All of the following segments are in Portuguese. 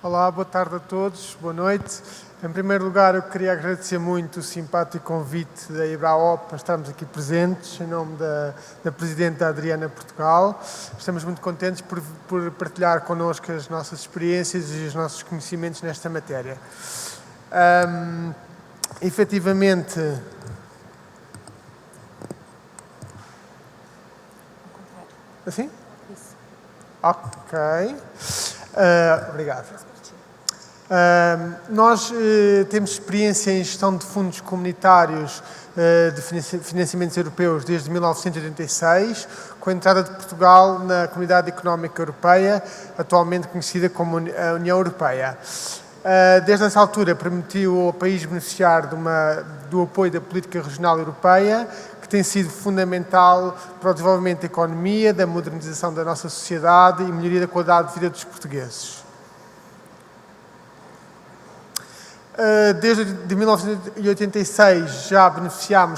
Olá, boa tarde a todos, boa noite. Em primeiro lugar, eu queria agradecer muito o simpático convite da Ibraop para estarmos aqui presentes, em nome da Presidente Adriana Portugal. Estamos muito contentes por partilhar connosco as nossas experiências e os nossos conhecimentos nesta matéria. Efetivamente... Assim? Isso. Ok. Obrigado. Nós temos experiência em gestão de fundos comunitários de financiamentos europeus desde 1986, com a entrada de Portugal na Comunidade Económica Europeia, atualmente conhecida como a União Europeia. Desde essa altura permitiu ao país beneficiar do apoio da política regional europeia, que tem sido fundamental para o desenvolvimento da economia, da modernização da nossa sociedade e melhoria da qualidade de vida dos portugueses. Desde 1986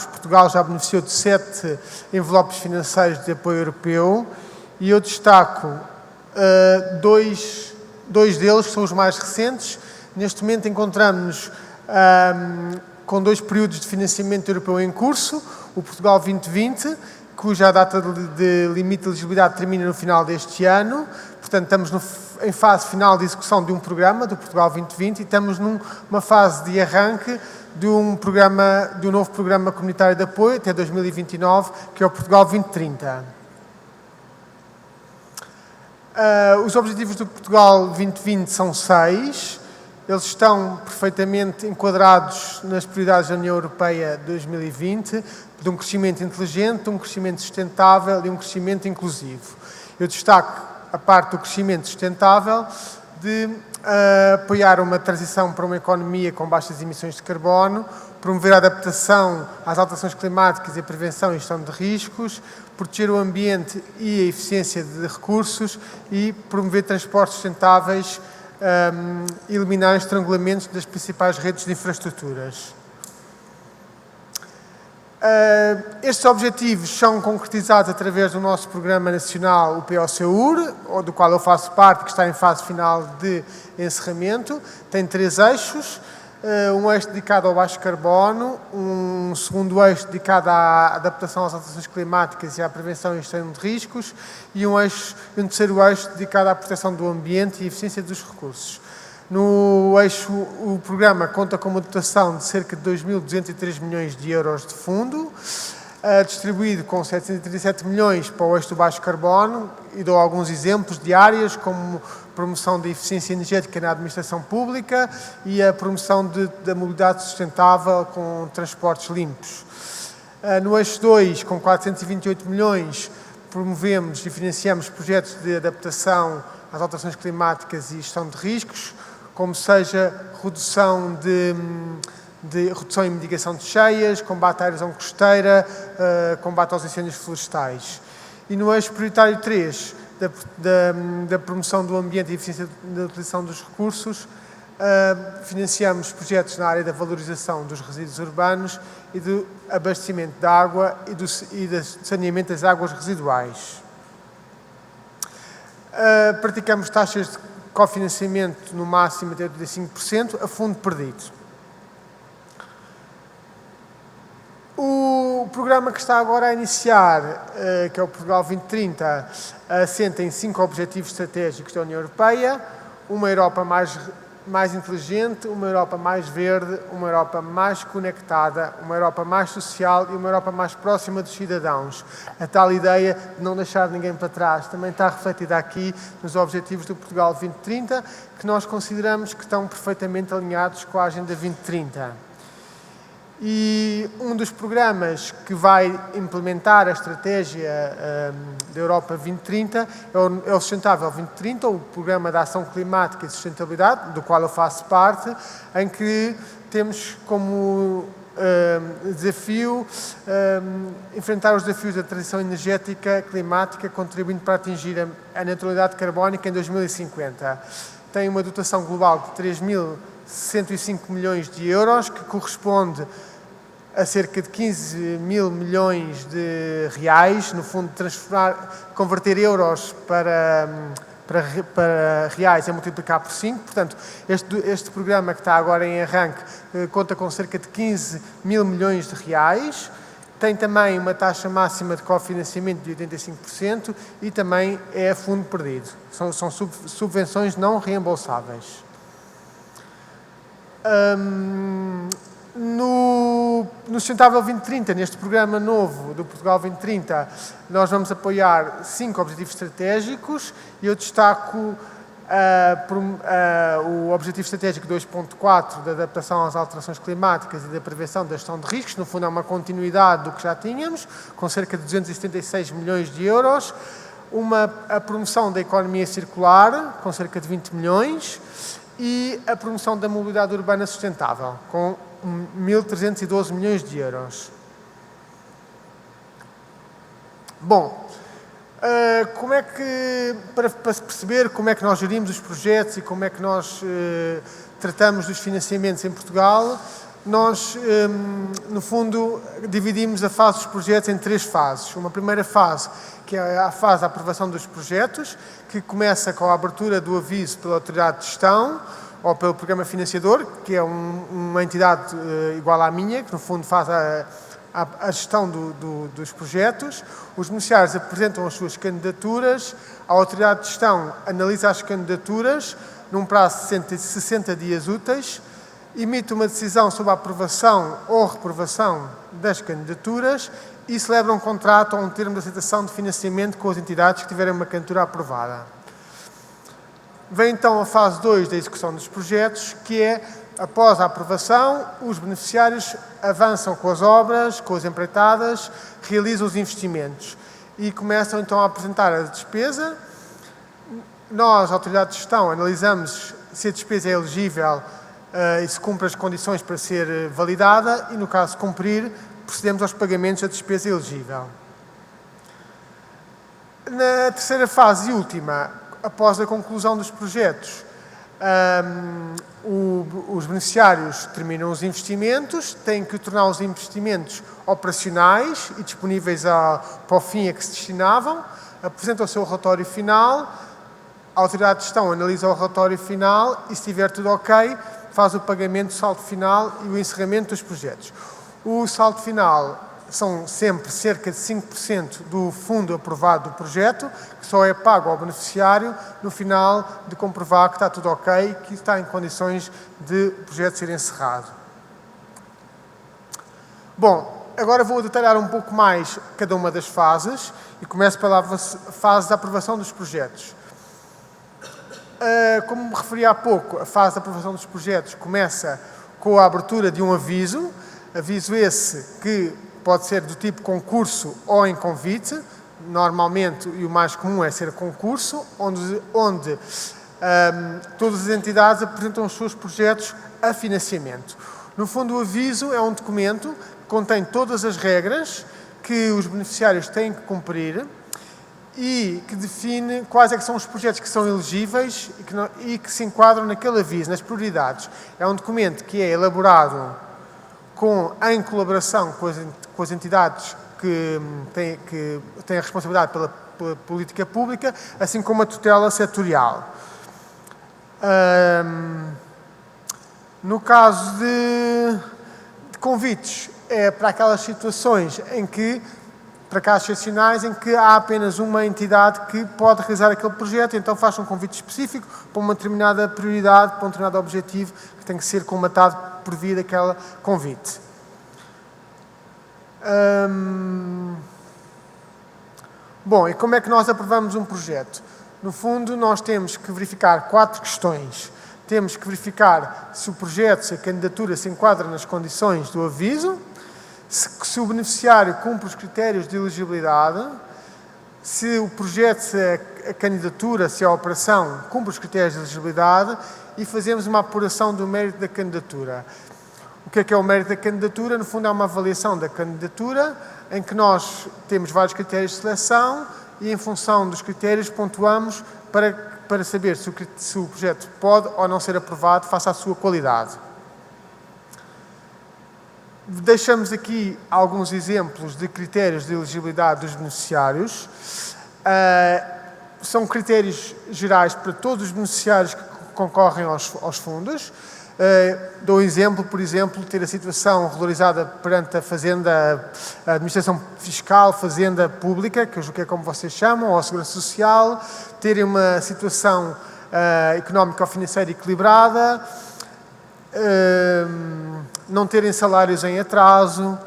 Portugal já beneficiou de 7 envelopes financeiros de apoio europeu e eu destaco dois deles, que são os mais recentes. Neste momento encontramos-nos com 2 períodos de financiamento europeu em curso, o Portugal 2020, cuja data de limite de elegibilidade termina no final deste ano. Portanto, estamos em fase final de execução de um programa, do Portugal 2020, e estamos numa fase de arranque de um novo programa comunitário de apoio até 2029, que é o Portugal 2030. Os objetivos do Portugal 2020 são 6. Eles estão perfeitamente enquadrados nas prioridades da União Europeia 2020, de um crescimento inteligente, de um crescimento sustentável e um crescimento inclusivo. Eu destaco a parte do crescimento sustentável, de apoiar uma transição para uma economia com baixas emissões de carbono, promover a adaptação às alterações climáticas e a prevenção e gestão de riscos, proteger o ambiente e a eficiência de recursos e promover transportes sustentáveis, eliminar estrangulamentos das principais redes de infraestruturas. Estes objetivos são concretizados através do nosso Programa Nacional, o POSEUR, do qual eu faço parte, que está em fase final de encerramento. Tem 3 eixos, um eixo dedicado ao baixo carbono, um segundo eixo dedicado à adaptação às alterações climáticas e à prevenção e gestão de riscos, e um terceiro eixo dedicado à proteção do ambiente e eficiência dos recursos. No eixo, o programa conta com uma dotação de cerca de 2.203 milhões de euros de fundo, distribuído com 737 milhões para o eixo do baixo carbono, e dou alguns exemplos de áreas como promoção da eficiência energética na administração pública e a promoção da mobilidade sustentável com transportes limpos. No eixo 2, com 428 milhões, promovemos e financiamos projetos de adaptação às alterações climáticas e gestão de riscos, como seja redução e mitigação de cheias, combate à erosão costeira, combate aos incêndios florestais. E no eixo prioritário 3, da promoção do ambiente e eficiência da utilização dos recursos, financiamos projetos na área da valorização dos resíduos urbanos e do abastecimento de água e do saneamento das águas residuais. Praticamos taxas de cofinanciamento no máximo até 85% a fundo perdido. O programa que está agora a iniciar, que é o Portugal 2030, assenta em 5 objetivos estratégicos da União Europeia: uma Europa mais inteligente, uma Europa mais verde, uma Europa mais conectada, uma Europa mais social e uma Europa mais próxima dos cidadãos. A tal ideia de não deixar ninguém para trás também está refletida aqui nos objetivos do Portugal 2030, que nós consideramos que estão perfeitamente alinhados com a Agenda 2030. E um dos programas que vai implementar a estratégia da Europa 2030 é o Sustentável 2030, o Programa de Ação Climática e Sustentabilidade, do qual eu faço parte, em que temos como desafio enfrentar os desafios da transição energética climática, contribuindo para atingir a neutralidade carbónica em 2050. Tem uma dotação global de 3.105 milhões de euros, que corresponde a cerca de 15 mil milhões de reais, no fundo converter euros para reais é multiplicar por 5. Portanto, este programa que está agora em arranque conta com cerca de 15 mil milhões de reais. Tem também uma taxa máxima de cofinanciamento de 85% e também é a fundo perdido. São subvenções não reembolsáveis. No Sustentável 2030, neste programa novo do Portugal 2030, nós vamos apoiar 5 objetivos estratégicos e eu destaco o Objetivo Estratégico 2.4 da adaptação às alterações climáticas e da prevenção da gestão de riscos. No fundo, é uma continuidade do que já tínhamos, com cerca de 276 milhões de euros. A promoção da economia circular, com cerca de 20 milhões. E a promoção da mobilidade urbana sustentável, com 1.312 milhões de euros. Bom, como é que, para perceber como é que nós gerimos os projetos e como é que nós tratamos dos financiamentos em Portugal, nós, no fundo, dividimos a fase dos projetos em 3 fases. Uma primeira fase, que é a fase da aprovação dos projetos, que começa com a abertura do aviso pela autoridade de gestão ou pelo programa financiador, que é uma entidade igual à minha, que no fundo faz a gestão dos projetos. Os beneficiários apresentam as suas candidaturas, a autoridade de gestão analisa as candidaturas num prazo de 60 dias úteis, emite uma decisão sobre a aprovação ou reprovação das candidaturas e celebra um contrato ou um termo de aceitação de financiamento com as entidades que tiverem uma candidatura aprovada. Vem então a fase 2 da execução dos projetos, que é, após a aprovação, os beneficiários avançam com as obras, com as empreitadas, realizam os investimentos e começam então a apresentar a despesa. Nós, a autoridade de gestão, analisamos se a despesa é elegível e se cumpre as condições para ser validada e, no caso de cumprir, procedemos aos pagamentos da despesa elegível. Na terceira fase e última, após a conclusão dos projetos, os beneficiários terminam os investimentos, têm que tornar os investimentos operacionais e disponíveis para o fim a que se destinavam, apresentam o seu relatório final, a autoridade de gestão analisa o relatório final e, se estiver tudo ok, faz o pagamento do saldo final e o encerramento dos projetos. O saldo final são sempre cerca de 5% do fundo aprovado do projeto, que só é pago ao beneficiário no final de comprovar que está tudo ok, que está em condições de o projeto ser encerrado. Bom, agora vou detalhar um pouco mais cada uma das fases e começo pela fase da aprovação dos projetos. Como me referi há pouco, a fase da aprovação dos projetos começa com a abertura de um aviso esse que pode ser do tipo concurso ou em convite. Normalmente, e o mais comum é ser concurso, onde todas as entidades apresentam os seus projetos a financiamento. No fundo, o aviso é um documento que contém todas as regras que os beneficiários têm que cumprir e que define quais é que são os projetos que são elegíveis e que se enquadram naquele aviso, nas prioridades. É um documento que é elaborado em colaboração com as entidades que têm a responsabilidade pela política pública, assim como a tutela setorial. No caso de convites, é para aquelas situações para casos excepcionais em que há apenas uma entidade que pode realizar aquele projeto, então faz um convite específico para uma determinada prioridade, para um determinado objetivo que tem que ser colmatado por via daquele convite. Bom, e como é que nós aprovamos um projeto? No fundo, nós temos que verificar 4 questões. Temos que verificar se o projeto, se a candidatura se enquadra nas condições do aviso, se o beneficiário cumpre os critérios de elegibilidade, se o projeto, se a candidatura, se a operação cumpre os critérios de elegibilidade e fazemos uma apuração do mérito da candidatura. O que é o mérito da candidatura? No fundo, é uma avaliação da candidatura em que nós temos vários critérios de seleção e, em função dos critérios, pontuamos para saber se o projeto pode ou não ser aprovado face à sua qualidade. Deixamos aqui alguns exemplos de critérios de elegibilidade dos beneficiários. São critérios gerais para todos os beneficiários que concorrem aos fundos. Dou um exemplo, por exemplo, ter a situação regularizada perante a Fazenda, a Administração Fiscal, Fazenda Pública, que eu julgo que é como vocês chamam, ou a Segurança Social, terem uma situação económica ou financeira equilibrada, não terem salários em atraso,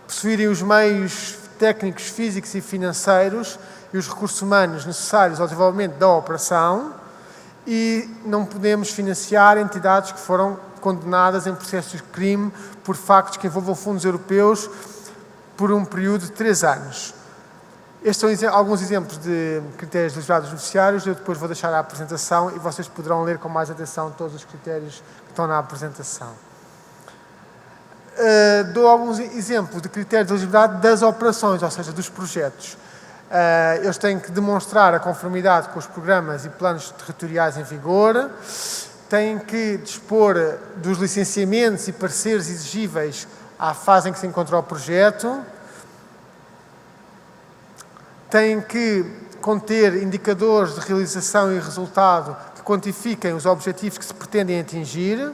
possuírem os meios técnicos, físicos e financeiros e os recursos humanos necessários ao desenvolvimento da operação, e não podemos financiar entidades que foram condenadas em processos de crime por factos que envolvam fundos europeus por um período de 3 anos. Estes são alguns exemplos de critérios de elegibilidade dos beneficiários. Eu depois vou deixar a apresentação e vocês poderão ler com mais atenção todos os critérios que estão na apresentação. Dou alguns exemplos de critérios de elegibilidade das operações, ou seja, dos projetos. Eles têm que demonstrar a conformidade com os programas e planos territoriais em vigor, têm que dispor dos licenciamentos e pareceres exigíveis à fase em que se encontra o projeto, têm que conter indicadores de realização e resultado que quantifiquem os objetivos que se pretendem atingir,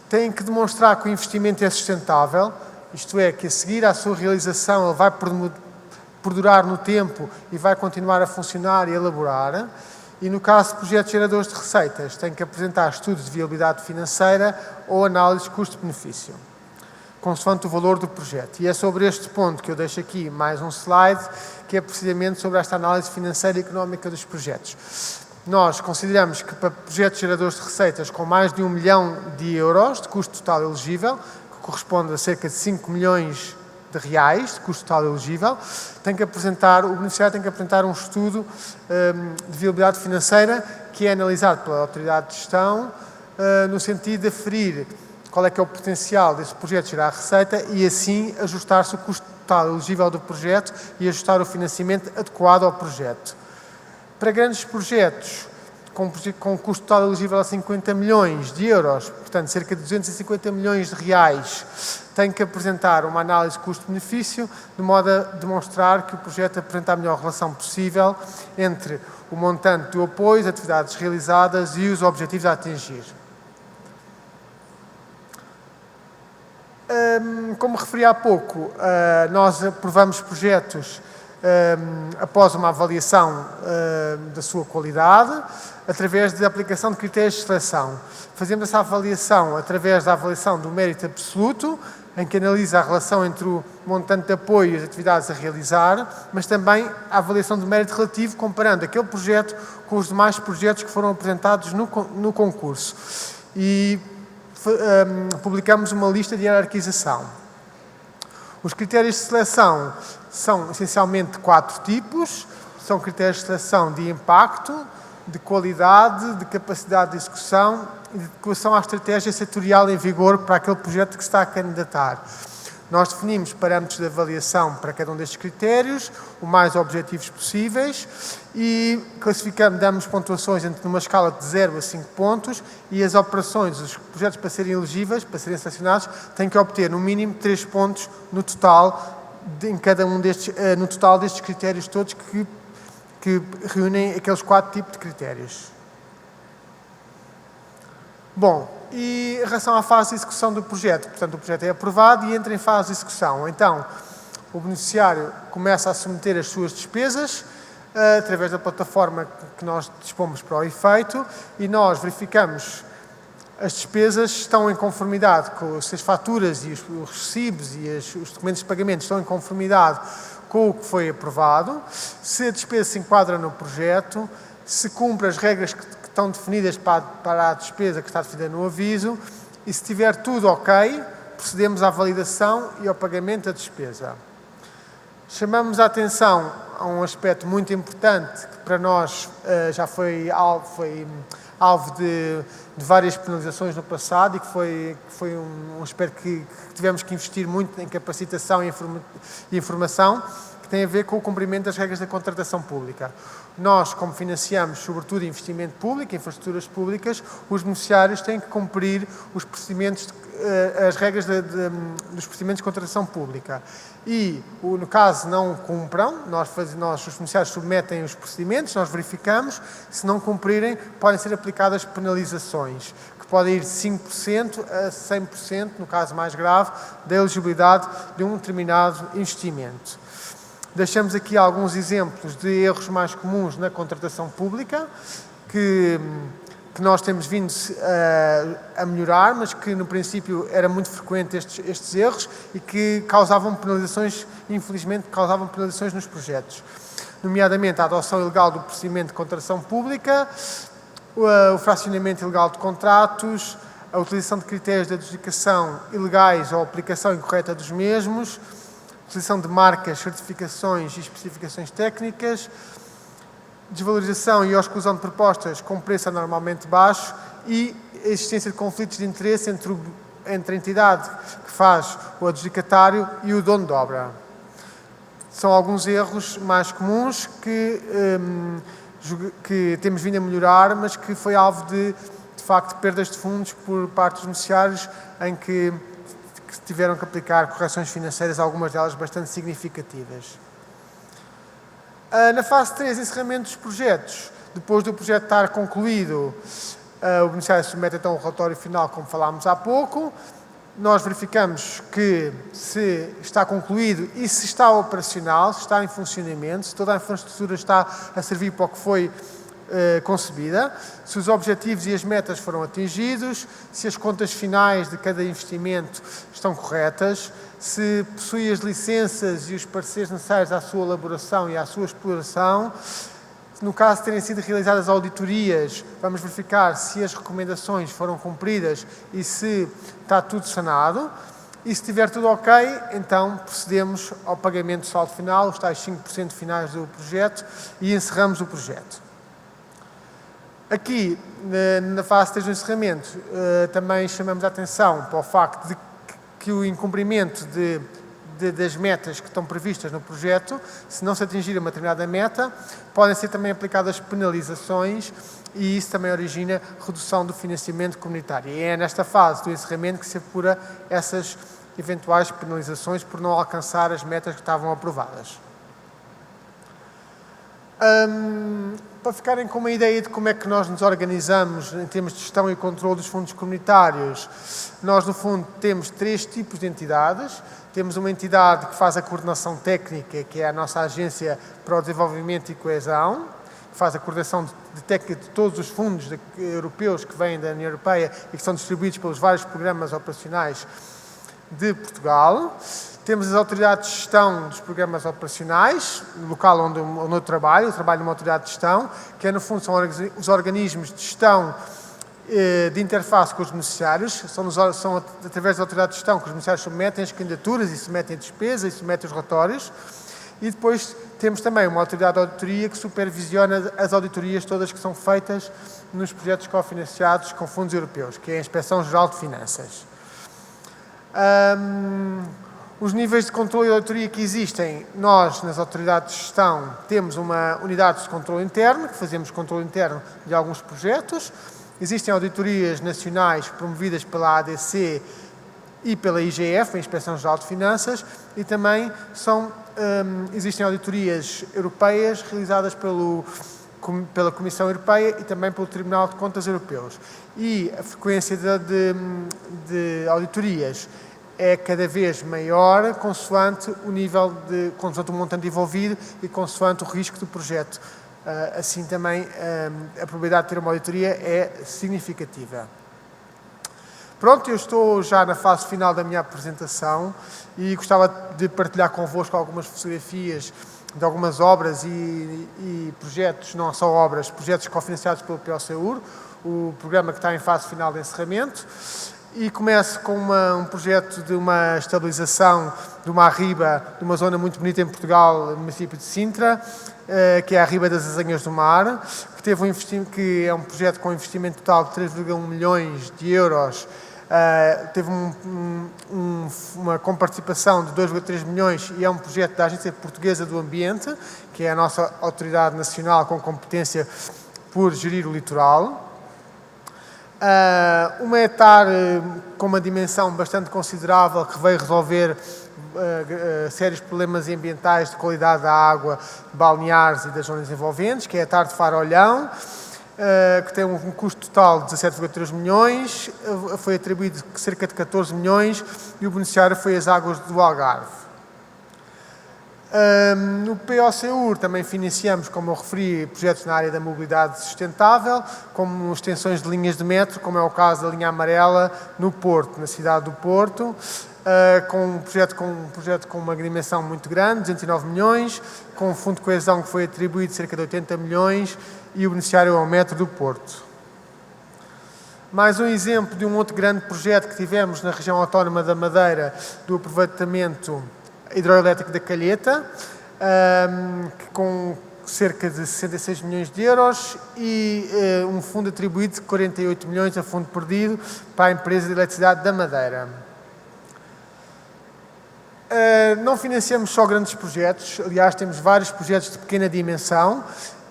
têm que demonstrar que o investimento é sustentável, isto é, que a seguir à sua realização ele vai perdurar no tempo e vai continuar a funcionar e elaborar. E no caso de projetos geradores de receitas, têm que apresentar estudos de viabilidade financeira ou análise de custo-benefício, consoante o valor do projeto. E é sobre este ponto que eu deixo aqui mais um slide, que é precisamente sobre esta análise financeira e económica dos projetos. Nós consideramos que para projetos geradores de receitas com mais de 1 milhão de euros de custo total elegível, que corresponde a cerca de 5 milhões de reais de custo total elegível, o beneficiário tem que apresentar um estudo de viabilidade financeira que é analisado pela autoridade de gestão no sentido de aferir qual é que é o potencial desse projeto de gerar receita e assim ajustar-se o custo total elegível do projeto e ajustar o financiamento adequado ao projeto. Para grandes projetos com custo total elegível a 50 milhões de euros, portanto cerca de 250 milhões de reais, tem que apresentar uma análise de custo-benefício, de modo a demonstrar que o projeto apresenta a melhor relação possível entre o montante do apoio, as atividades realizadas e os objetivos a atingir. Como referi há pouco, nós aprovamos projetos após uma avaliação da sua qualidade, através da aplicação de critérios de seleção. Fazemos essa avaliação através da avaliação do mérito absoluto, em que analisa a relação entre o montante de apoio e as atividades a realizar, mas também a avaliação do mérito relativo, comparando aquele projeto com os demais projetos que foram apresentados no concurso. E publicamos uma lista de hierarquização. Os critérios de seleção são essencialmente 4 tipos. São critérios de seleção de impacto, de qualidade, de capacidade de execução e de adequação à estratégia setorial em vigor para aquele projeto que se está a candidatar. Nós definimos parâmetros de avaliação para cada um destes critérios, o mais objetivos possíveis, e damos pontuações numa escala de 0 a 5 pontos, e as operações, os projetos para serem elegíveis, para serem selecionados, têm que obter no mínimo 3 pontos no total, no total destes critérios todos que reúnem aqueles 4 tipos de critérios. Bom, e em relação à fase de execução do projeto, portanto o projeto é aprovado e entra em fase de execução. Então, o beneficiário começa a submeter as suas despesas através da plataforma que nós dispomos para o efeito e nós verificamos as despesas estão em conformidade com as faturas e os recibos e os documentos de pagamento estão em conformidade com o que foi aprovado, se a despesa se enquadra no projeto, se cumpre as regras que estão definidas para a despesa que está definida no aviso e se estiver tudo ok, procedemos à validação e ao pagamento da despesa. Chamamos a atenção a um aspecto muito importante que para nós já foi alvo de várias penalizações no passado e que foi um aspecto que tivemos que investir muito em capacitação e informação, que tem a ver com o cumprimento das regras da contratação pública. Nós, como financiamos, sobretudo, investimento público, infraestruturas públicas, os beneficiários têm que cumprir os procedimentos, as regras dos procedimentos de contratação pública. E, no caso não cumpram, os beneficiários submetem os procedimentos, nós verificamos, se não cumprirem, podem ser aplicadas penalizações, que podem ir de 5% a 100%, no caso mais grave, da elegibilidade de um determinado investimento. Deixamos aqui alguns exemplos de erros mais comuns na contratação pública, que nós temos vindo a melhorar, mas que no princípio era muito frequente estes erros e que causavam penalizações, infelizmente, causavam penalizações nos projetos. Nomeadamente a adoção ilegal do procedimento de contratação pública, o fracionamento ilegal de contratos, a utilização de critérios de adjudicação ilegais ou a aplicação incorreta dos mesmos, a utilização de marcas, certificações e especificações técnicas, desvalorização e exclusão de propostas com preço anormalmente baixo e a existência de conflitos de interesse entre a entidade que faz o adjudicatário e o dono de obra. São alguns erros mais comuns que temos vindo a melhorar, mas que foi alvo de facto, perdas de fundos por parte dos beneficiários em que tiveram que aplicar correções financeiras, algumas delas bastante significativas. Na fase 3, encerramento dos projetos. Depois do projeto estar concluído, o beneficiário submete então o relatório final, como falámos há pouco. Nós verificamos que se está concluído e se está operacional, se está em funcionamento, se toda a infraestrutura está a servir para o que foi concebida, se os objetivos e as metas foram atingidos, se as contas finais de cada investimento estão corretas, se possui as licenças e os pareceres necessários à sua elaboração e à sua exploração. No caso de terem sido realizadas auditorias, vamos verificar se as recomendações foram cumpridas e se está tudo sanado. E se estiver tudo ok, então procedemos ao pagamento do saldo final, os tais 5% finais do projeto, e encerramos o projeto. Aqui, na fase 3 do encerramento, também chamamos a atenção para o facto de que o incumprimento das metas que estão previstas no projeto, se não se atingir uma determinada meta, podem ser também aplicadas penalizações e isso também origina redução do financiamento comunitário. E é nesta fase do encerramento que se apura essas eventuais penalizações por não alcançar as metas que estavam aprovadas. Para ficarem com uma ideia de como é que nós nos organizamos em termos de gestão e controle dos fundos comunitários, nós, no fundo, temos 3 tipos de entidades. Temos uma entidade que faz a coordenação técnica, que é a nossa Agência para o Desenvolvimento e Coesão, que faz a coordenação técnica de todos os fundos europeus que vêm da União Europeia e que são distribuídos pelos vários programas operacionais de Portugal. Temos as autoridades de gestão dos programas operacionais, no local onde eu trabalho numa autoridade de gestão, que no fundo são os organismos de gestão de interface com os beneficiários, são através da autoridade de gestão que os beneficiários submetem as candidaturas e submetem a despesa e submetem os relatórios. E depois temos também uma autoridade de auditoria que supervisiona as auditorias todas que são feitas nos projetos cofinanciados com fundos europeus, que é a Inspeção Geral de Finanças. Os níveis de controle e auditoria que existem, nós, nas autoridades de gestão, temos uma unidade de controle interno, que fazemos controle interno de alguns projetos. Existem auditorias nacionais promovidas pela ADC e pela IGF, a Inspeção Geral de Finanças, e também existem auditorias europeias realizadas pela Comissão Europeia e também pelo Tribunal de Contas Europeus. E a frequência de auditorias é cada vez maior consoante consoante o montante envolvido e consoante o risco do projeto. Assim também a probabilidade de ter uma auditoria é significativa. Pronto, eu estou já na fase final da minha apresentação e gostava de partilhar convosco algumas fotografias de algumas obras e projetos, não só obras, projetos cofinanciados pelo POSEUR, o programa que está em fase final de encerramento. E começo com um projeto de uma estabilização de uma arriba, de uma zona muito bonita em Portugal, no município de Sintra, que é a Arriba das Azanhas do Mar, que é um projeto com investimento total de 3,1 milhões de euros teve uma comparticipação de 2,3 milhões e é um projeto da Agência Portuguesa do Ambiente, que é a nossa autoridade nacional com competência por gerir o litoral. Uma hectare com uma dimensão bastante considerável que veio resolver sérios problemas ambientais de qualidade da água, balneares e das zonas envolventes, que é a hectare de Faro Olhão, que tem um custo total de 17,3 milhões, foi atribuído cerca de 14 milhões e o beneficiário foi as águas do Algarve. No POCUR também financiamos, como eu referi, projetos na área da mobilidade sustentável, como extensões de linhas de metro, como é o caso da linha amarela no Porto, na cidade do Porto, com um projeto com uma dimensão muito grande, 209 milhões, com um fundo de coesão que foi atribuído cerca de 80 milhões e o beneficiário é o metro do Porto. Mais um exemplo de um outro grande projeto que tivemos na região autónoma da Madeira, do aproveitamento hidroelétrico da Calheta, com cerca de 66 milhões de euros e um fundo atribuído de 48 milhões a fundo perdido para a empresa de eletricidade da Madeira. Não financiamos só grandes projetos, aliás temos vários projetos de pequena dimensão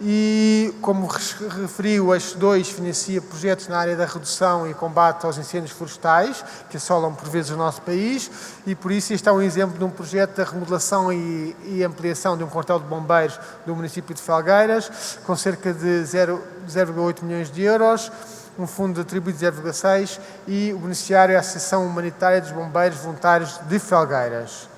e, como referi, o Eixo 2 financia projetos na área da redução e combate aos incêndios florestais, que assolam por vezes o nosso país, e por isso este é um exemplo de um projeto da remodelação e ampliação de um quartel de bombeiros do município de Felgueiras, com cerca de 0,8 milhões de euros, um fundo atribuído de 0,6 e o beneficiário é a Associação Humanitária dos Bombeiros Voluntários de Felgueiras.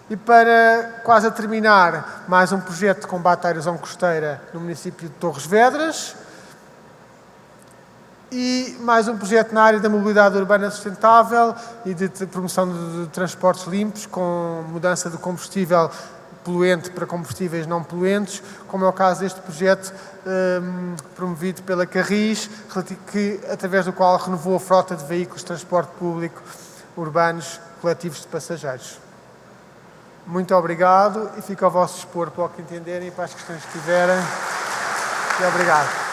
E para quase a terminar, mais um projeto de combate à erosão costeira no município de Torres Vedras e mais um projeto na área da mobilidade urbana sustentável e de promoção de transportes limpos com mudança de combustível poluente para combustíveis não poluentes, como é o caso deste projeto promovido pela Carris, através do qual renovou a frota de veículos de transporte público urbanos coletivos de passageiros. Muito obrigado e fico ao vosso dispor para o que entenderem e para as questões que tiverem. E obrigado.